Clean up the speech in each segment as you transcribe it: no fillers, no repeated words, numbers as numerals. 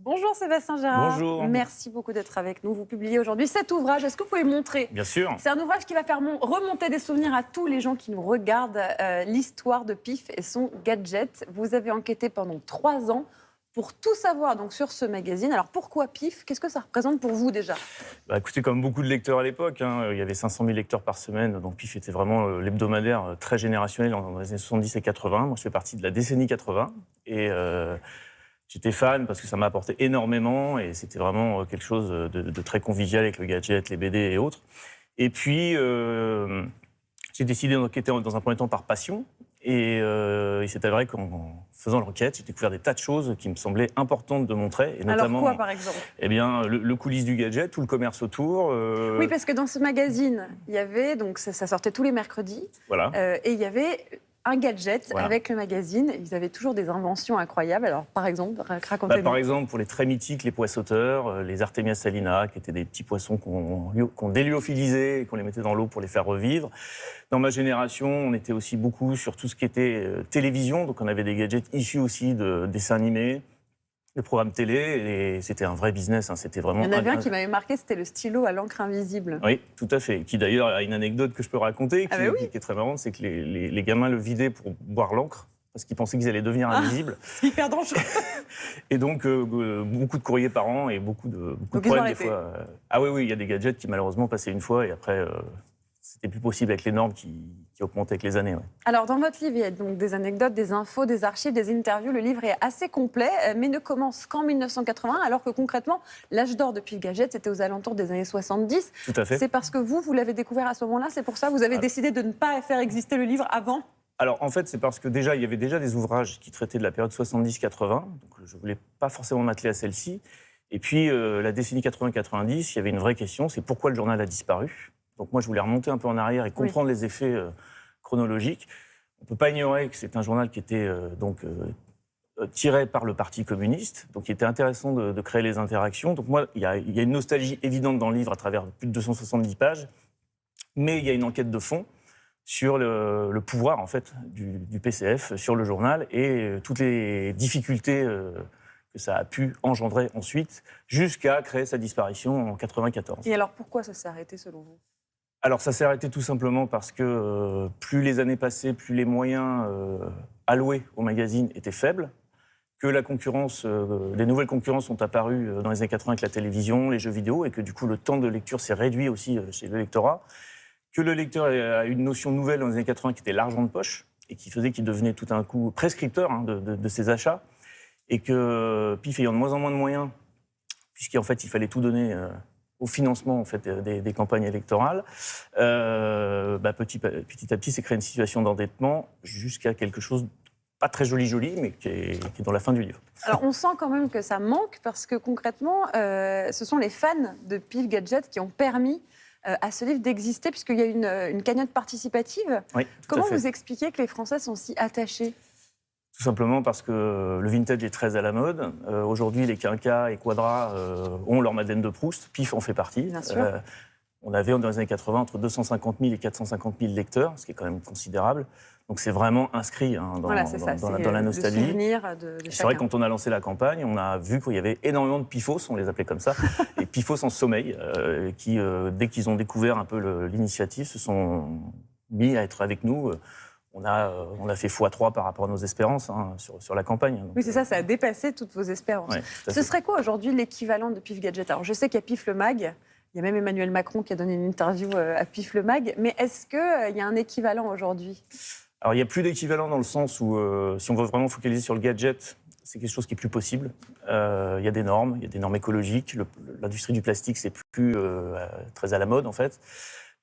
Bonjour Sébastien Gérard. Bonjour. Merci beaucoup d'être avec nous. Vous publiez aujourd'hui cet ouvrage. Est-ce que vous pouvez montrer? Bien sûr. C'est un ouvrage qui va faire remonter des souvenirs à tous les gens qui nous regardent. L'histoire de Pif et son gadget. Vous avez enquêté pendant 3 ans pour tout savoir donc, sur ce magazine. Alors pourquoi Pif? Qu'est-ce que ça représente pour vous déjà? Écoutez, comme beaucoup de lecteurs à l'époque, il y avait 500 000 lecteurs par semaine. Donc Pif était vraiment l'hebdomadaire très générationnel dans les années 70 et 80. Moi, je fais partie de la décennie 80. Et j'étais fan parce que ça m'a apporté énormément. Et c'était vraiment quelque chose de très convivial avec le gadget, les BD et autres. Et puis, j'ai décidé d'enquêter dans un premier temps par passion. Et il s'est avéré qu'en faisant l'enquête, j'ai découvert des tas de choses qui me semblaient importantes de montrer. Et notamment, alors quoi, par exemple? Eh bien, le coulisse du gadget, tout le commerce autour. Oui, parce que dans ce magazine, il y avait, donc ça sortait tous les mercredis, Voilà. Et il y avait un gadget Voilà. avec le magazine. Ils avaient toujours des inventions incroyables. Alors, par exemple, racontez-nous. Par exemple, pour les très mythiques, les poissoteurs, les Artemia salina, qui étaient des petits poissons qu'on délyophilise et qu'on les mettait dans l'eau pour les faire revivre. Dans ma génération, on était aussi beaucoup sur tout ce qui était télévision. Donc, on avait des gadgets issus aussi de dessins animés, de programmes télé. Et c'était un vrai business. C'était vraiment. Il y en avait un qui m'avait marqué, c'était le stylo à l'encre invisible. Oui, tout à fait. Qui d'ailleurs a une anecdote que je peux raconter, qui est très marrante, c'est que les gamins le vidaient pour boire l'encre, parce qu'ils pensaient qu'ils allaient devenir invisibles. C'est hyper dangereux. Et donc, beaucoup de courriers par an et beaucoup de problèmes des fois. Ah oui, il y a des gadgets qui malheureusement passaient une fois et après, c'était plus possible avec les normes qui augmentaient avec les années. Ouais. Alors, dans votre livre, il y a donc des anecdotes, des infos, des archives, des interviews. Le livre est assez complet, mais ne commence qu'en 1980, alors que concrètement, l'âge d'or de Pif Gadget, c'était aux alentours des années 70. Tout à fait. C'est parce que vous l'avez découvert à ce moment-là, c'est pour ça que vous avez décidé de ne pas faire exister le livre avant? Alors, en fait, c'est parce que il y avait déjà des ouvrages qui traitaient de la période 70-80, donc je ne voulais pas forcément m'atteler à celle-ci. Et puis, la décennie 80-90, il y avait une vraie question, c'est pourquoi le journal a disparu. Donc moi, je voulais remonter un peu en arrière et comprendre les effets chronologiques. On ne peut pas ignorer que c'est un journal qui était tiré par le Parti communiste, donc il était intéressant de créer les interactions. Donc moi, il y a une nostalgie évidente dans le livre à travers plus de 270 pages, mais il y a une enquête de fond sur le pouvoir en fait, du PCF sur le journal et toutes les difficultés que ça a pu engendrer ensuite, jusqu'à créer sa disparition en 94. Et alors, pourquoi ça s'est arrêté selon vous? Alors, ça s'est arrêté tout simplement parce que plus les années passaient, plus les moyens alloués au magazine étaient faibles, que la concurrence, des nouvelles concurrences sont apparues dans les années 80 avec la télévision, les jeux vidéo, et que du coup, le temps de lecture s'est réduit aussi chez le lectorat, que le lecteur a une notion nouvelle dans les années 80 qui était l'argent de poche, et qui faisait qu'il devenait tout d'un coup prescripteur de ses achats, et que Pif ayant de moins en moins de moyens, puisqu'en fait, il fallait tout donner au financement en fait, des campagnes électorales, petit à petit, s'est créé une situation d'endettement jusqu'à quelque chose pas très joli, mais qui est dans la fin du livre. Alors, on sent quand même que ça manque, parce que concrètement, ce sont les fans de Pif Gadget qui ont permis à ce livre d'exister, puisqu'il y a une cagnotte participative. Oui, comment vous expliquez que les Français sont si attachés? Tout simplement parce que le vintage est très à la mode. Aujourd'hui, les Quinca et Quadra ont leur Madeleine de Proust. Pif en fait partie. Bien sûr. On avait dans les années 80 entre 250 000 et 450 000 lecteurs, ce qui est quand même considérable. Donc c'est vraiment inscrit dans la nostalgie. Le souvenir de c'est vrai, quand on a lancé la campagne, on a vu qu'il y avait énormément de pifos, on les appelait comme ça, et pifos en sommeil, qui, dès qu'ils ont découvert un peu l'initiative, se sont mis à être avec nous. On a fait x3 par rapport à nos espérances sur la campagne. Donc, oui, c'est ça a dépassé toutes vos espérances. Ouais, ce serait quoi aujourd'hui l'équivalent de Pif Gadget? Alors, je sais qu'il y a Pif le Mag, il y a même Emmanuel Macron qui a donné une interview à Pif le Mag, mais est-ce qu'il y a un équivalent aujourd'hui? Alors, il n'y a plus d'équivalent dans le sens où, si on veut vraiment focaliser sur le gadget, c'est quelque chose qui est plus possible. Il y a des normes écologiques. L'industrie du plastique, c'est plus très à la mode, en fait.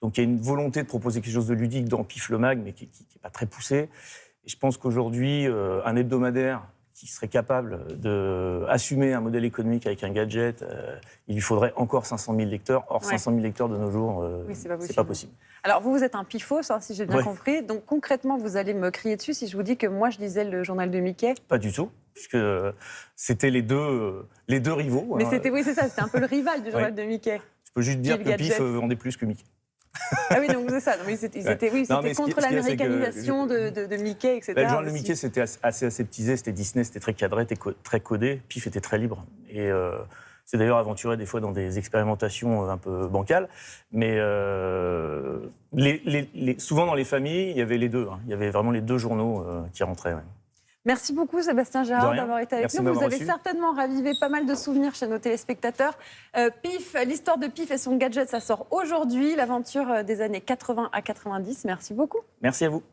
Donc il y a une volonté de proposer quelque chose de ludique dans Pif le Mag, mais qui n'est pas très poussé. Et je pense qu'aujourd'hui, un hebdomadaire qui serait capable d'assumer un modèle économique avec un gadget, il lui faudrait encore 500 000 lecteurs. Or, 500 000 lecteurs de nos jours, c'est pas possible. Alors, vous êtes un pifos, si j'ai bien compris. Donc, concrètement, vous allez me crier dessus si je vous dis que moi, je lisais le journal de Mickey? Pas du tout, puisque c'était les deux rivaux. Mais c'était un peu le rival du journal de Mickey. Je peux juste dire que Pif vendait plus que Mickey. Ah oui, donc c'est ça. Non, mais ils étaient contre l'américanisation de Mickey, etc. Le journal de Mickey, c'était assez aseptisé, c'était Disney, c'était très cadré, très codé. Pif était très libre. Et c'est d'ailleurs aventuré des fois dans des expérimentations un peu bancales. Mais souvent dans les familles, il y avait les deux. Il y avait vraiment les deux journaux qui rentraient. Ouais. Merci beaucoup Sébastien Gérard d'avoir été avec nous. Vous avez reçu. certainement ravivé pas mal de souvenirs chez nos téléspectateurs. Pif, l'histoire de Pif et son gadget, ça sort aujourd'hui. L'aventure des années 80 à 90. Merci beaucoup. Merci à vous.